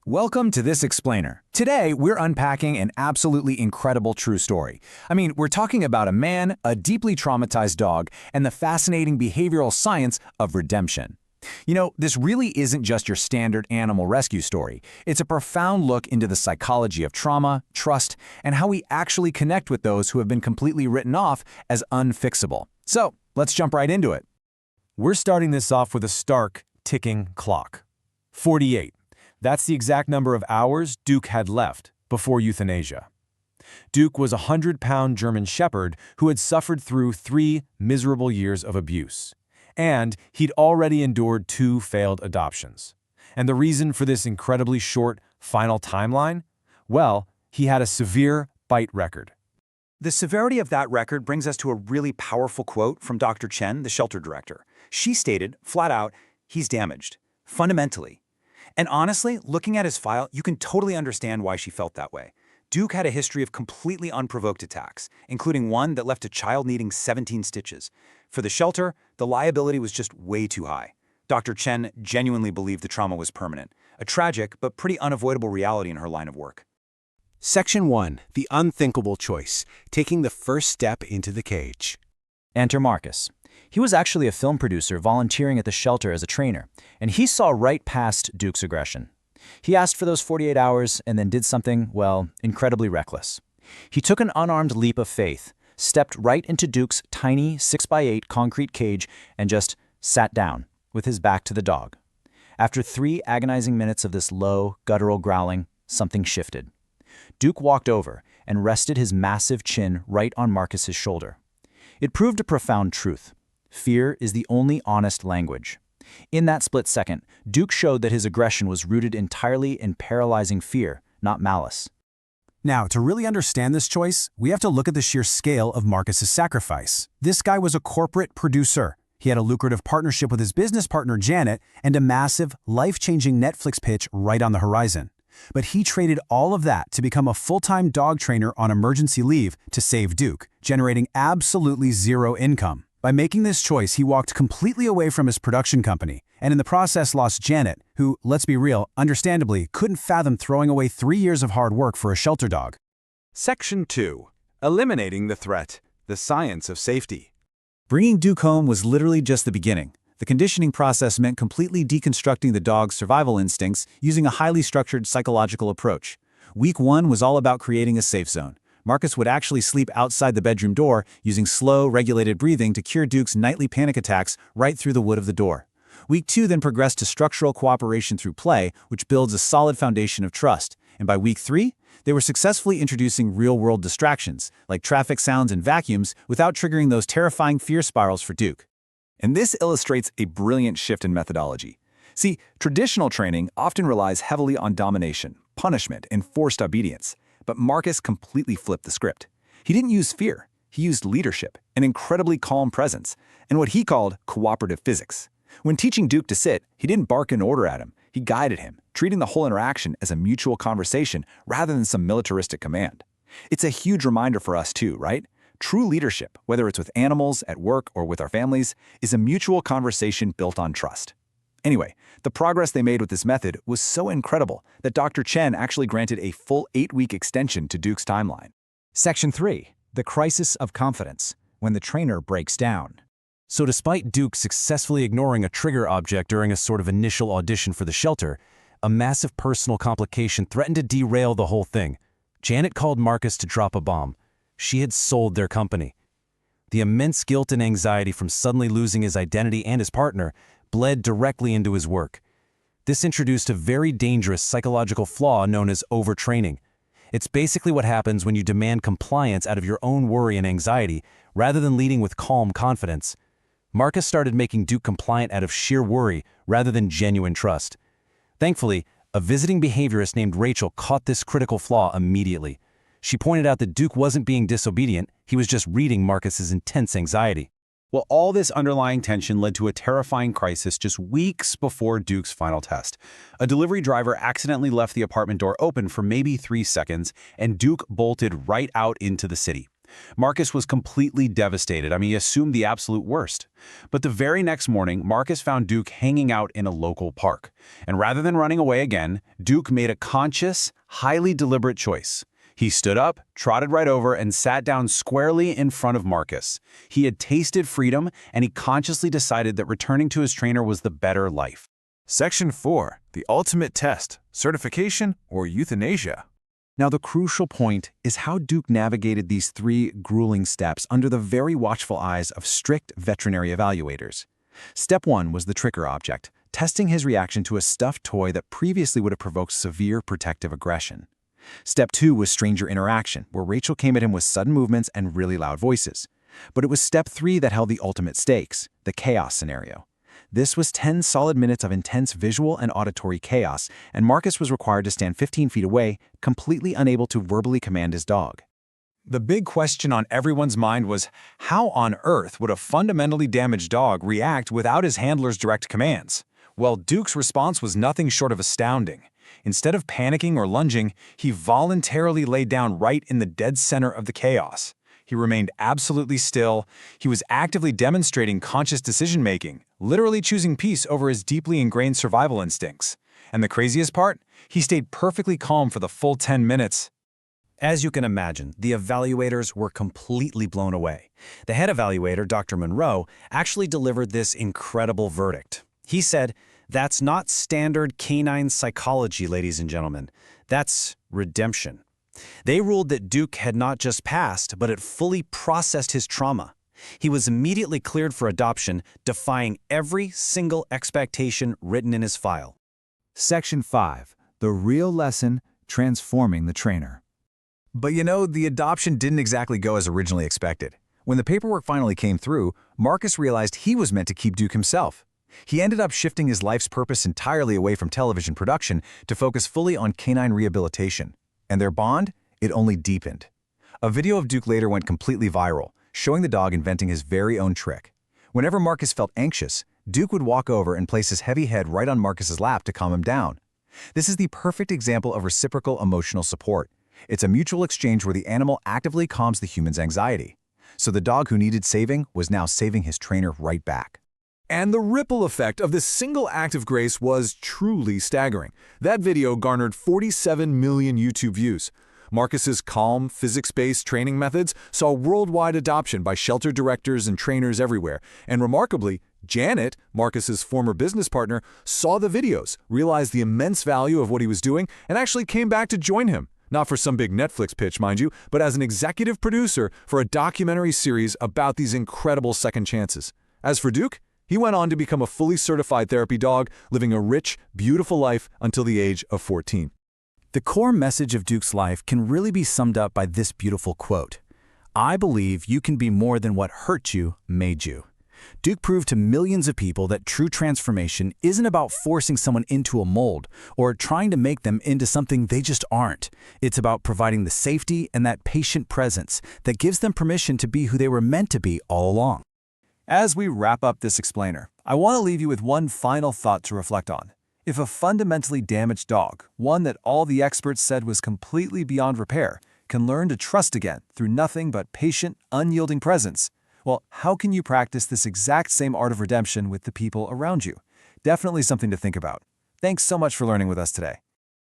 Welcome to This Explainer. Today, we're unpacking an absolutely incredible true story. We're talking about a man, a deeply traumatized dog, and the fascinating behavioral science of redemption. This really isn't just your standard animal rescue story. It's a profound look into the psychology of trauma, trust, and how we actually connect with those who have been completely written off as unfixable. So, let's jump right into it. We're starting this off with a stark, ticking clock. 48. That's the exact number of hours Duke had left before euthanasia. Duke was a 100-pound German shepherd who had suffered through 3 miserable years of abuse. And he'd already endured 2 failed adoptions. And the reason for this incredibly short, final timeline? Well, he had a severe bite record. The severity of that record brings us to a really powerful quote from Dr. Chen, the shelter director. She stated, flat out, he's damaged, fundamentally. And honestly, looking at his file, you can totally understand why she felt that way. Duke had a history of completely unprovoked attacks, including one that left a child needing 17 stitches. For the shelter, the liability was just way too high. Dr. Chen genuinely believed the trauma was permanent, a tragic but pretty unavoidable reality in her line of work. Section 1. The unthinkable choice, taking the first step into the cage. Enter Marcus. He was actually a film producer volunteering at the shelter as a trainer, and he saw right past Duke's aggression. He asked for those 48 hours and then did something, well, incredibly reckless. He took an unarmed leap of faith, stepped right into Duke's tiny 6x8 concrete cage and just sat down, with his back to the dog. After 3 agonizing minutes of this low, guttural growling, something shifted. Duke walked over and rested his massive chin right on Marcus's shoulder. It proved a profound truth. Fear is the only honest language. In that split second, Duke showed that his aggression was rooted entirely in paralyzing fear, not malice. Now, to really understand this choice, we have to look at the sheer scale of Marcus's sacrifice. This guy was a corporate producer. He had a lucrative partnership with his business partner Janet and a massive, life-changing Netflix pitch right on the horizon. But he traded all of that to become a full-time dog trainer on emergency leave to save Duke, generating absolutely zero income. By making this choice, he walked completely away from his production company, and in the process lost Janet, who, let's be real, understandably couldn't fathom throwing away 3 years of hard work for a shelter dog. Section 2. Eliminating the threat, the science of safety. Bringing Duke home was literally just the beginning. The conditioning process meant completely deconstructing the dog's survival instincts using a highly structured psychological approach. Week 1 was all about creating a safe zone. Marcus would actually sleep outside the bedroom door using slow, regulated breathing to cure Duke's nightly panic attacks right through the wood of the door. Week 2 then progressed to structural cooperation through play, which builds a solid foundation of trust. And by week 3, they were successfully introducing real-world distractions, like traffic sounds and vacuums, without triggering those terrifying fear spirals for Duke. And this illustrates a brilliant shift in methodology. See, traditional training often relies heavily on domination, punishment, and forced obedience. But Marcus completely flipped the script. He didn't use fear. He used leadership, an incredibly calm presence, and what he called cooperative physics. When teaching Duke to sit, he didn't bark an order at him. He guided him, treating the whole interaction as a mutual conversation rather than some militaristic command. It's a huge reminder for us too, right? True leadership, whether it's with animals, at work, or with our families, is a mutual conversation built on trust. Anyway, the progress they made with this method was so incredible that Dr. Chen actually granted a full 8-week extension to Duke's timeline. Section 3. The crisis of confidence, when the trainer breaks down. So despite Duke successfully ignoring a trigger object during a sort of initial audition for the shelter, a massive personal complication threatened to derail the whole thing. Janet called Marcus to drop a bomb. She had sold their company. The immense guilt and anxiety from suddenly losing his identity and his partner bled directly into his work. This introduced a very dangerous psychological flaw known as overtraining. It's basically what happens when you demand compliance out of your own worry and anxiety rather than leading with calm confidence. Marcus started making Duke compliant out of sheer worry rather than genuine trust. Thankfully, a visiting behaviorist named Rachel caught this critical flaw immediately. She pointed out that Duke wasn't being disobedient, he was just reading Marcus's intense anxiety. Well, all this underlying tension led to a terrifying crisis just weeks before Duke's final test. A delivery driver accidentally left the apartment door open for maybe 3 seconds, and Duke bolted right out into the city. Marcus was completely devastated. He assumed the absolute worst. But the very next morning, Marcus found Duke hanging out in a local park. And rather than running away again, Duke made a conscious, highly deliberate choice. He stood up, trotted right over, and sat down squarely in front of Marcus. He had tasted freedom, and he consciously decided that returning to his trainer was the better life. Section 4. The ultimate test, certification or euthanasia. Now, the crucial point is how Duke navigated these 3 grueling steps under the very watchful eyes of strict veterinary evaluators. Step 1 was the trigger object, testing his reaction to a stuffed toy that previously would have provoked severe protective aggression. Step 2 was stranger interaction, where Rachel came at him with sudden movements and really loud voices. But it was Step 3 that held the ultimate stakes, the chaos scenario. This was 10 solid minutes of intense visual and auditory chaos, and Marcus was required to stand 15 feet away, completely unable to verbally command his dog. The big question on everyone's mind was, how on earth would a fundamentally damaged dog react without his handler's direct commands? Well, Duke's response was nothing short of astounding. Instead of panicking or lunging, he voluntarily laid down right in the dead center of the chaos. He remained absolutely still. He was actively demonstrating conscious decision-making, literally choosing peace over his deeply ingrained survival instincts. And the craziest part? He stayed perfectly calm for the full 10 minutes. As you can imagine, the evaluators were completely blown away. The head evaluator, Dr. Monroe, actually delivered this incredible verdict. He said, "That's not standard canine psychology, ladies and gentlemen. That's redemption." They ruled that Duke had not just passed, but had fully processed his trauma. He was immediately cleared for adoption, defying every single expectation written in his file. Section 5. The real lesson, transforming the trainer. But the adoption didn't exactly go as originally expected. When the paperwork finally came through, Marcus realized he was meant to keep Duke himself. He ended up shifting his life's purpose entirely away from television production to focus fully on canine rehabilitation. And their bond? It only deepened. A video of Duke later went completely viral, showing the dog inventing his very own trick. Whenever Marcus felt anxious, Duke would walk over and place his heavy head right on Marcus's lap to calm him down. This is the perfect example of reciprocal emotional support. It's a mutual exchange where the animal actively calms the human's anxiety. So the dog who needed saving was now saving his trainer right back. And the ripple effect of this single act of grace was truly staggering. That video garnered 47 million YouTube views. Marcus's calm, physics-based training methods saw worldwide adoption by shelter directors and trainers everywhere. And remarkably, Janet, Marcus's former business partner, saw the videos, realized the immense value of what he was doing, and actually came back to join him. Not for some big Netflix pitch, mind you, but as an executive producer for a documentary series about these incredible second chances. As for Duke, he went on to become a fully certified therapy dog, living a rich, beautiful life until the age of 14. The core message of Duke's life can really be summed up by this beautiful quote: "I believe you can be more than what hurt you made you." Duke proved to millions of people that true transformation isn't about forcing someone into a mold or trying to make them into something they just aren't. It's about providing the safety and that patient presence that gives them permission to be who they were meant to be all along. As we wrap up this explainer, I want to leave you with one final thought to reflect on. If a fundamentally damaged dog, one that all the experts said was completely beyond repair, can learn to trust again through nothing but patient, unyielding presence, well, how can you practice this exact same art of redemption with the people around you? Definitely something to think about. Thanks so much for learning with us today.